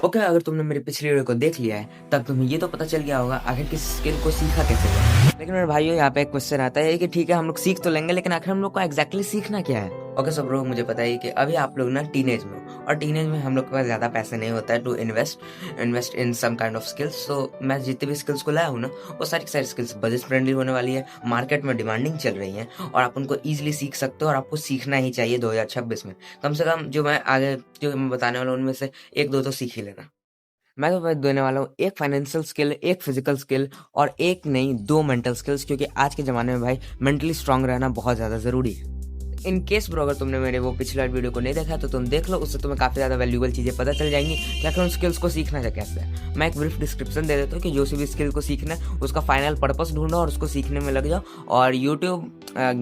Okay, अगर तुमने मेरी पिछली वीडियो को देख लिया है तब तुम्हें ये तो पता चल गया होगा आखिर किस स्किल को सीखा कैसे जाए। लेकिन मेरे भाइयों, यहाँ पे एक क्वेश्चन आता है कि ठीक है हम लोग सीख तो लेंगे, लेकिन आखिर हम लोग को एग्जैक्टली सीखना क्या है। ओके सब लोग, मुझे पता है कि अभी आप लोग ना टीनेज में हो और टीनेज में हम लोग के पास ज्यादा पैसे नहीं होता है to invest in some kind of skills. तो मैं जितनी भी स्किल्स को लाया हूँ ना, वो सारी की सारी स्किल्स बजट फ्रेंडली होने वाली है, मार्केट में डिमांडिंग चल रही है और आप उनको इजिली सीख सकते हो और आपको सीखना ही चाहिए 2026 में। कम से कम जो मैं आगे जो मैं बताने वाला हूँ उनमें से एक दो तो सीख ही लेना। मैं तो भाई देने वाला हूँ एक फाइनेंशियल स्किल, एक फिजिकल स्किल और एक नहीं दो मेंटल स्किल्स, क्योंकि आज के ज़माने में भाई मेंटली स्ट्रांग रहना बहुत ज़्यादा ज़रूरी है। इन केस ब्रो, अगर तुमने मेरे वो पिछला वीडियो को नहीं देखा तो तुम देख लो, उससे तुम्हें काफ़ी ज़्यादा वैल्यूबल चीज़ें पता चल जाएंगी कि आखिर उन स्किल्स को सीखना है कैसे है। मैं एक ब्रीफ डिस्क्रिप्शन दे देता हूँ कि जो सी भी स्किल को सीखना है उसका फाइनल पर्पस ढूंढो और उसको सीखने में लग जाओ, और यूट्यूब,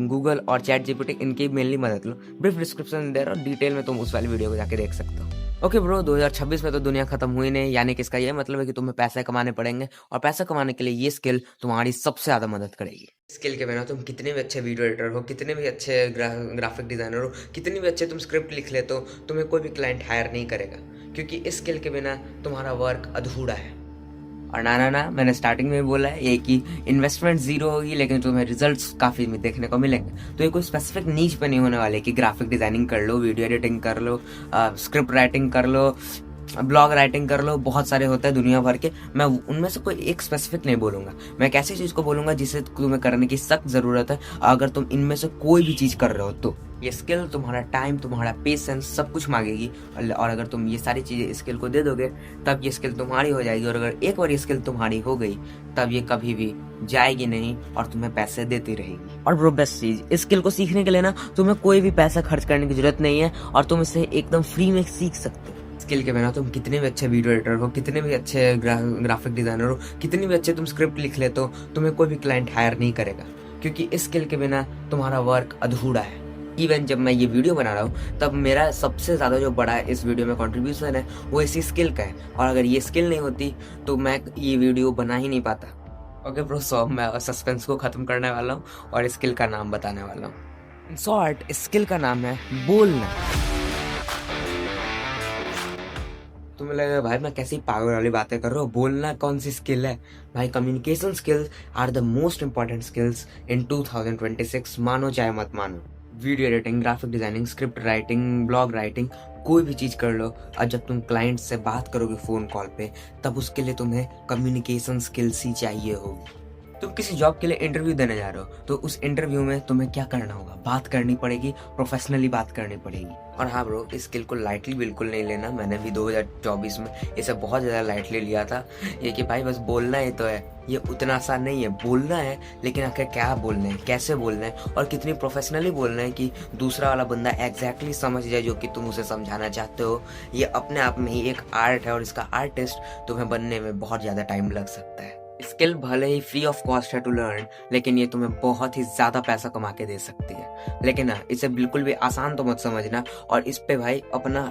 गूगल और चैट जीपीटी इनकी मेनली मदद लो। ब्रीफ डिस्क्रिप्शन दे रहा हूँ, डिटेल में तुम उस वाली वीडियो को जाके देख सकते हो। ओके ब्रो, 2026 में तो दुनिया खत्म हुई नहीं, यानी कि इसका ये मतलब है कि तुम्हें पैसे कमाने पड़ेंगे और पैसा कमाने के लिए ये स्किल तुम्हारी सबसे ज़्यादा मदद करेगी। स्किल के बिना तुम कितने भी अच्छे वीडियो एडिटर हो, कितने भी अच्छे ग्राफिक डिजाइनर हो, कितनी भी अच्छे तुम स्क्रिप्ट लिख लेते हो, तुम्हें कोई भी क्लाइंट हायर नहीं करेगा, क्योंकि इस स्किल के बिना तुम्हारा वर्क अधूरा है। और ना मैंने स्टार्टिंग में बोला है ये कि इन्वेस्टमेंट जीरो होगी, लेकिन तुम्हें रिजल्ट्स काफ़ी देखने को मिलेंगे। तो ये कोई स्पेसिफिक नीच पे नहीं होने वाले कि ग्राफिक डिजाइनिंग कर लो, वीडियो एडिटिंग कर लो, स्क्रिप्ट राइटिंग कर लो, ब्लॉग राइटिंग कर लो, बहुत सारे होते हैं दुनिया भर के। मैं उनमें से कोई एक स्पेसिफिक नहीं बोलूंगा, मैं एक ऐसी चीज़ को बोलूंगा जिसे तुम्हें करने की सख्त ज़रूरत है। अगर तुम इनमें से कोई भी चीज़ कर रहे हो तो ये स्किल तुम्हारा टाइम, तुम्हारा पेशेंस सब कुछ मांगेगी, और अगर तुम ये सारी चीज़ें स्किल को दे दोगे तब ये स्किल तुम्हारी हो जाएगी। और अगर एक बार ये स्किल तुम्हारी हो गई तब ये कभी भी जाएगी नहीं और तुम्हें पैसे देती रहेगी। और ब्रो बेस्ट चीज़, इस स्किल को सीखने के लिए ना तुम्हें कोई भी पैसा खर्च करने की जरूरत नहीं है और तुम इसे एकदम फ्री में सीख सकते हो। स्किल के बिना तुम कितने भी अच्छे वीडियो एडिटर हो, कितने भी अच्छे ग्राफिक डिजाइनर हो, कितनी भी अच्छे तुम स्क्रिप्ट लिख लेते हो, तुम्हें कोई भी क्लाइंट हायर नहीं करेगा, क्योंकि इस स्किल के बिना तुम्हारा वर्क अधूरा है। इवन जब मैं ये वीडियो बना रहा हूँ तब मेरा सबसे ज़्यादा जो बड़ा इस वीडियो में कंट्रीब्यूशन है वो इसी स्किल का है, और अगर ये स्किल नहीं होती तो मैं ये वीडियो बना ही नहीं पाता। ओके ब्रो, सो मैं सस्पेंस को ख़त्म करने वाला हूँ और स्किल का नाम बताने वाला हूँ। इन शॉर्ट, स्किल का नाम है बोलना। तुम्हें लगेगा भाई मैं कैसी पागल वाली बातें कर रहा हूँ, बोलना कौन सी स्किल है भाई। Communication skills are the most important skills in 2026, मानो चाहे मत मानो। Video editing, graphic designing, script writing, blog writing, कोई भी चीज़ कर लो। और जब तुम क्लाइंट से बात करोगे फ़ोन कॉल पे तब उसके लिए तुम्हें कम्युनिकेशन स्किल्स ही चाहिए होगी। तुम किसी जॉब के लिए इंटरव्यू देने जा रहे हो तो उस इंटरव्यू में तुम्हें क्या करना होगा, बात करनी पड़ेगी, प्रोफेशनली बात करनी पड़ेगी। और हाँ ब्रो, इस स्किल को लाइटली बिल्कुल नहीं लेना। मैंने भी 2024 में इसे बहुत ज़्यादा लाइटली लिया था, ये कि भाई बस बोलना ही तो है, ये उतना आसान नहीं है। बोलना है, लेकिन आखिर क्या बोलना है, कैसे बोलना है और कितनी प्रोफेशनली बोलना है कि दूसरा वाला बंदा एग्जैक्टली समझ जाए जो कि तुम उसे समझाना चाहते हो। ये अपने आप में ही एक आर्ट है और इसका आर्टिस्ट तुम्हें बनने में बहुत ज़्यादा टाइम लग सकता है। स्किल भले ही फ्री ऑफ कॉस्ट है टू लर्न, लेकिन ये तुम्हें बहुत ही ज़्यादा पैसा कमा के दे सकती है। लेकिन हाँ, इसे बिल्कुल भी आसान तो मत समझना, और इस पे भाई अपना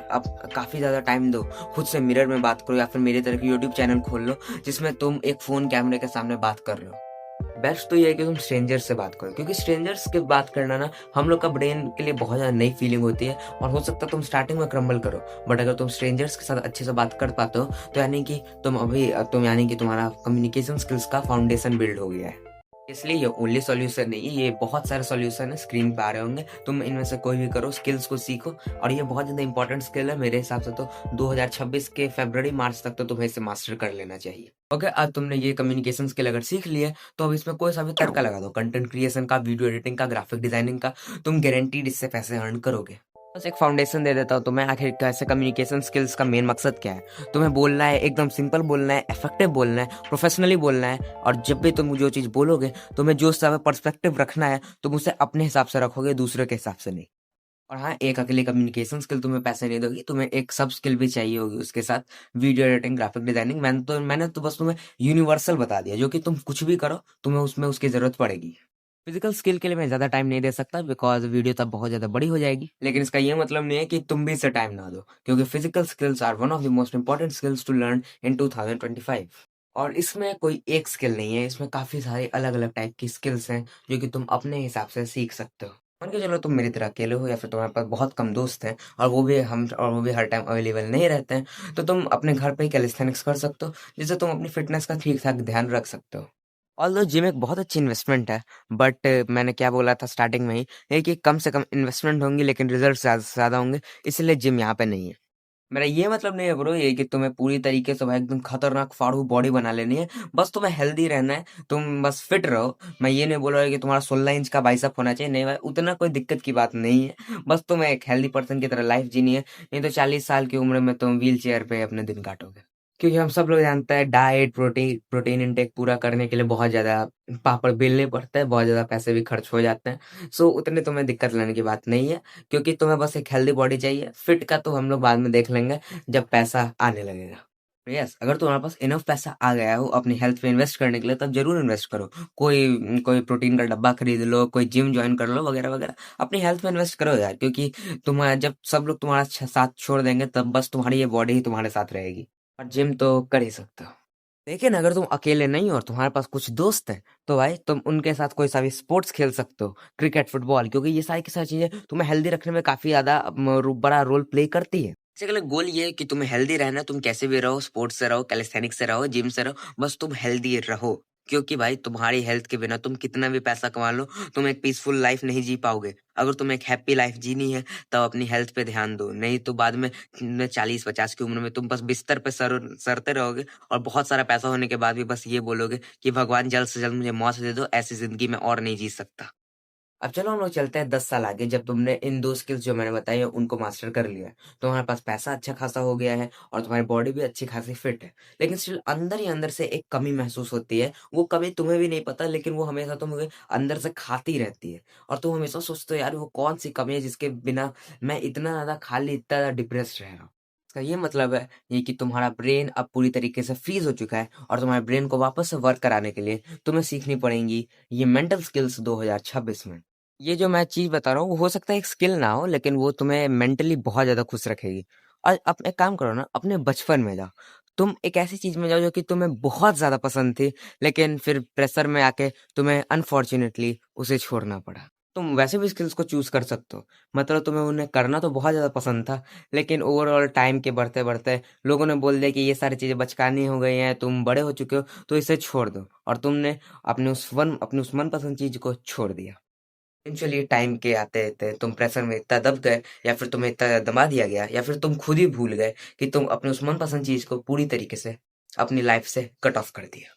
काफ़ी ज़्यादा टाइम दो। खुद से मिरर में बात करो या फिर मेरी तरह की यूट्यूब चैनल खोल लो जिसमें तुम एक फ़ोन कैमरे के सामने बात कर रहे हो। बेस्ट तो ये है कि तुम स्ट्रेंजर्स से बात करो, क्योंकि स्ट्रेंजर्स के बात करना ना हम लोग का ब्रेन के लिए बहुत ज़्यादा नई फीलिंग होती है, और हो सकता है तुम स्टार्टिंग में क्रम्बल करो, बट अगर तुम स्ट्रेंजर्स के साथ अच्छे से बात कर पाते हो तो यानी कि तुम्हारा कम्युनिकेशन स्किल्स का फाउंडेशन बिल्ड हो गया है। इसलिए ये ओनली सॉल्यूशन नहीं, ये बहुत सारे सॉल्यूशन है, स्क्रीन पे आ रहे होंगे, तुम इनमें से कोई भी करो, स्किल्स को सीखो। और ये बहुत ज़्यादा इंपॉर्टेंट स्किल है मेरे हिसाब से, तो 2026 के फरवरी मार्च तक तो तुम्हें इसे मास्टर कर लेना चाहिए। ओके, आज तुमने ये कम्युनिकेशन स्किल अगर सीख लिया तो अब इसमें कोई सा भी तड़का लगा दो, कंटेंट क्रिएशन का, वीडियो एडिटिंग का, ग्राफिक डिजाइनिंग का, तुम गारंटीड इससे पैसे अर्न करोगे। बस एक फाउंडेशन दे देता हूँ तुम्हें, आखिर कैसे कम्युनिकेशन स्किल्स का मेन मकसद क्या है। तुम्हें बोलना है, एकदम सिंपल बोलना है, इफेक्टिव बोलना है, प्रोफेशनली बोलना है, और जब भी तुम जो चीज़ बोलोगे तुम्हें जो सब पर्सपेक्टिव रखना है तुम उसे अपने हिसाब से रखोगे, दूसरे के हिसाब से नहीं। और हाँ, एक अकेली कम्युनिकेशन स्किल तुम्हें पैसे नहीं दोगी, तुम्हें एक सब स्किल भी चाहिए होगी उसके साथ, वीडियो एडिटिंग, ग्राफिक डिजाइनिंग। मैंने तो बस तुम्हें यूनिवर्सल बता दिया, जो कि तुम कुछ भी करो तुम्हें उसमें उसकी जरूरत पड़ेगी। फिजिकल स्किल के लिए मैं ज़्यादा टाइम नहीं दे सकता, बिकॉज वीडियो तब बहुत ज़्यादा बड़ी हो जाएगी, लेकिन इसका ये मतलब नहीं है कि तुम भी इसे टाइम ना दो, क्योंकि physical skills are one of the most important skills to learn in 2025। और इसमें कोई एक स्किल नहीं है, इसमें काफ़ी सारे अलग अलग टाइप की स्किल्स हैं जो कि तुम अपने हिसाब से सीख सकते हो। मान के चलो तुम मेरी तरह अकेले हो या फिर तुम्हारे पास बहुत कम दोस्त हैं और वो भी हर टाइम अवेलेबल नहीं रहते हैं, तो तुम अपने घर पे ही कैलिस्थेनिक्स कर सकते हो, जिससे तुम अपनी फिटनेस का ठीक ठाक ध्यान रख सकते हो। ऑल्दो जिम एक बहुत अच्छी इन्वेस्टमेंट है, बट मैंने क्या बोला था स्टार्टिंग में ही, ये कि कम से कम इन्वेस्टमेंट होंगी लेकिन रिजल्ट ज्यादा से ज्यादा होंगे, इसलिए जिम यहाँ पे नहीं है। मेरा ये मतलब नहीं है ब्रो ये कि तुम्हें पूरी तरीके से भाई एकदम खतरनाक फाड़ू बॉडी बना लेनी है। बस तुम्हें हेल्दी रहना है, तुम बस फिट रहो। मैं ये नहीं बोल रहा कि तुम्हारा 16 इंच का बाइसेप होना चाहिए, नहीं भाई उतना कोई दिक्कत की बात नहीं है। बस तुम्हें एक हेल्दी पर्सन की तरह लाइफ जीनी है, नहीं तो 40 साल की उम्र में तुम व्हील चेयर पे अपने दिन काटोगे। क्योंकि हम सब लोग जानते हैं डाइट प्रोटीन प्रोटीन इंटेक पूरा करने के लिए बहुत ज्यादा पापड़ बेलने पड़ता है, बहुत ज्यादा पैसे भी खर्च हो जाते हैं। सो उतने तुम्हें दिक्कत लेने की बात नहीं है, क्योंकि तुम्हें बस एक हेल्दी बॉडी चाहिए। फिट का तो हम लोग बाद में देख लेंगे जब पैसा आने लगेगा। यस, अगर तुम्हारे पास इनफ पैसा आ गया हो अपनी हेल्थ पे इन्वेस्ट करने के लिए, तब जरूर इन्वेस्ट करो। कोई कोई प्रोटीन का डब्बा खरीद लो, कोई जिम ज्वाइन कर लो, वगैरह वगैरह। अपनी हेल्थ पे इन्वेस्ट करो यार, क्योंकि तुम्हारा जब सब लोग तुम्हारा साथ छोड़ देंगे, तब बस तुम्हारी ये बॉडी ही तुम्हारे साथ रहेगी। और जिम तो कर ही सकते हो। लेकिन अगर तुम अकेले नहीं हो और तुम्हारे पास कुछ दोस्त हैं, तो भाई तुम उनके साथ कोई सा भी स्पोर्ट्स खेल सकते हो, क्रिकेट फुटबॉल, क्योंकि ये सारी की सारी चीजें तुम्हें हेल्दी रखने में काफी ज्यादा बड़ा रोल प्ले करती है। बेसिकली गोल ये है कि तुम्हें हेल्दी रहना है, तुम कैसे भी रहो, स्पोर्ट्स से रहो, कैलिस्थेनिक्स से रहो, जिम से रहो, बस तुम हेल्दी रहो। क्योंकि भाई तुम्हारी हेल्थ के बिना तुम कितना भी पैसा कमा लो, तुम एक पीसफुल लाइफ नहीं जी पाओगे। अगर तुम्हें एक हैप्पी लाइफ जीनी है, तब अपनी हेल्थ पे ध्यान दो, नहीं तो बाद में 40-50 की उम्र में तुम बस बिस्तर पे सरते रहोगे, और बहुत सारा पैसा होने के बाद भी बस ये बोलोगे कि भगवान जल्द से जल्द मुझे मौत दे दो, ऐसी जिंदगी में और नहीं जी सकता। अब चलो हम लोग चलते हैं 10 साल आगे, जब तुमने इन दो स्किल्स जो मैंने बताई है उनको मास्टर कर लिया है, तुम्हारे पास पैसा अच्छा खासा हो गया है और तुम्हारी बॉडी भी अच्छी खासी फिट है, लेकिन स्टिल अंदर ही अंदर से एक कमी महसूस होती है। वो कमी तुम्हें भी नहीं पता, लेकिन वो हमेशा तुम्हें अंदर से खाती रहती है, और तुम हमेशा सोचते हो यार वो कौन सी कमी है जिसके बिना मैं इतना ज्यादा खाली इतना ज्यादा डिप्रेस्ड रह रहा हूँ। इसका ये मतलब है ये कि तुम्हारा ब्रेन अब पूरी तरीके से फ्रीज हो चुका है, और तुम्हारे ब्रेन को वापस से वर्क कराने के लिए तुम्हें सीखनी पड़ेंगी ये मेंटल स्किल्स 2026 में। ये जो मैं चीज़ बता रहा हूँ, वो हो सकता है एक स्किल ना हो, लेकिन वो तुम्हें मेंटली बहुत ज़्यादा खुश रखेगी। और एक काम करो ना, अपने बचपन में जाओ। तुम एक ऐसी चीज़ में जाओ जो कि तुम्हें बहुत ज़्यादा पसंद थी, लेकिन फिर प्रेशर में आके तुम्हें अनफॉर्च्यूनेटली उसे छोड़ना पड़ा। तुम वैसे भी स्किल्स को चूज़ कर सकते हो। मतलब तुम्हें उन्हें करना तो बहुत ज़्यादा पसंद था, लेकिन ओवरऑल टाइम के बढ़ते-बढ़ते लोगों ने बोल दिया कि ये सारी चीज़ें बचकानी हो गई हैं, तुम बड़े हो चुके हो, तो इसे छोड़ दो। और तुमने अपनी उस मनपसंद चीज़ को छोड़ दिया। इवेंचुअली टाइम के आते-आते तुम प्रेशर में इतना दब गए, या फिर तुम्हें इतना दबा दिया गया, या फिर तुम खुद ही भूल गए कि तुम अपने उस मनपसंद चीज़ को पूरी तरीके से अपनी लाइफ से कट ऑफ कर दिया।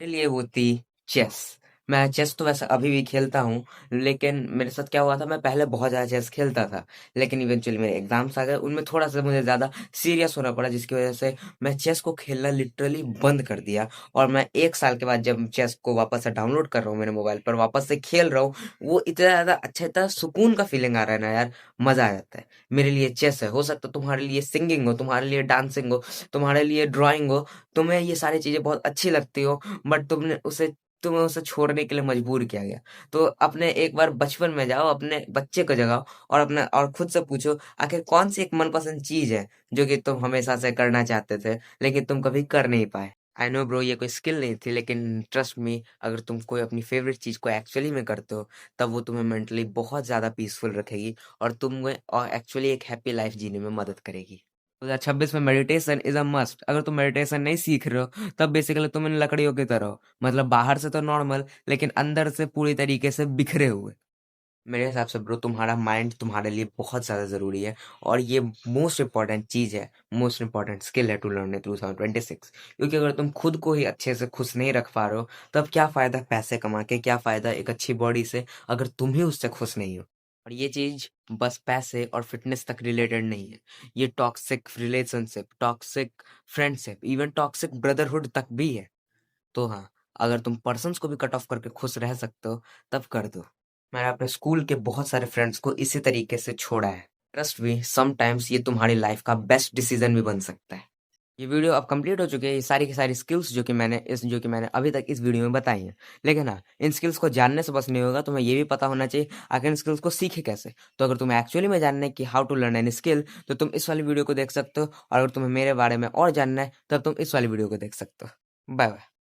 मेरे लिए वो थी चेस। मैं चेस तो वैसे अभी भी खेलता हूँ, लेकिन मेरे साथ क्या हुआ था, मैं पहले बहुत ज़्यादा चेस खेलता था, लेकिन इवेंचुअली मेरे एग्ज़ाम्स आ गए, उनमें थोड़ा-सा मुझे ज़्यादा सीरियस होना पड़ा, जिसकी वज़ह से मैं चेस को खेलना लिटरली बंद कर दिया। और मैं 1 साल के बाद जब चेस को वापस से डाउनलोड कर रहा हूँ मेरे मोबाइल पर, वापस से खेल रहा हूँ, वो इतना ज़्यादा अच्छा, इतना सुकून का फीलिंग आ रहा है ना यार, मज़ा आ जाता है। मेरे लिए चेस है, हो सकता है तुम्हारे लिए सिंगिंग हो, तुम्हारे लिए डांसिंग हो, तुम्हारे लिए ड्राइंग हो, तुम्हें ये सारी चीज़ें बहुत अच्छी लगती हो, बट तुम्हें उसे छोड़ने के लिए मजबूर किया गया। तो अपने एक बार बचपन में जाओ, अपने बच्चे को जगाओ, और खुद से पूछो आखिर कौन सी एक मनपसंद चीज है जो कि तुम हमेशा से करना चाहते थे, लेकिन तुम कभी कर नहीं पाए। आई नो ब्रो, ये कोई स्किल नहीं थी, लेकिन ट्रस्ट मी, अगर तुम कोई अपनी फेवरेट चीज को एक्चुअली में करते हो, तब वो तुम्हें मेंटली बहुत ज्यादा पीसफुल रखेगी, और तुम्हें और एक्चुअली एक हैप्पी लाइफ जीने में मदद करेगी। 2026 में मेडिटेशन इज अ मस्ट। अगर तुम मेडिटेशन नहीं सीख रहे हो, तब बेसिकली तुम इन लकड़ियों की तरह हो, मतलब बाहर से तो नॉर्मल, लेकिन अंदर से पूरी तरीके से बिखरे हुए। मेरे हिसाब से ब्रो, तुम्हारा माइंड तुम्हारे लिए बहुत ज़्यादा ज़रूरी है, और ये मोस्ट इम्पॉर्टेंट चीज़ है, मोस्ट इम्पॉर्टेंट स्किल है टू लर्न इन 2026। क्योंकि अगर तुम खुद को ही अच्छे से खुश नहीं रख पा रहे हो, तब क्या फ़ायदा पैसे कमा के, क्या फ़ायदा एक अच्छी बॉडी से, अगर तुम ही उससे खुश नहीं हो। और ये चीज़ बस पैसे और फिटनेस तक रिलेटेड नहीं है, ये toxic relationship, toxic friendship, even toxic brotherhood तक भी है। तो हाँ, अगर तुम पर्सन्स को भी कट ऑफ करके खुश रह सकते हो, तब कर दो। मैंने अपने स्कूल के बहुत सारे फ्रेंड्स को इसी तरीके से छोड़ा है। ट्रस्ट मी, समटाइम्स ये तुम्हारी लाइफ का बेस्ट डिसीजन भी बन सकता है। ये वीडियो अब कंप्लीट हो चुकी है, ये सारी की सारी स्किल्स जो कि मैंने अभी तक इस वीडियो में बताई हैं। लेकिन हाँ, इन स्किल्स को जानने से बस नहीं होगा, तुम्हें ये भी पता होना चाहिए आखिर इन स्किल्स को सीखे कैसे। तो अगर तुम्हें एक्चुअली में जानना है कि how to learn any skill, तो तुम इस वाली वीडियो को देख सकते हो, और अगर तुम्हें मेरे बारे में और जानना है, तब तुम इस वाली वीडियो को देख सकते हो। Bye bye.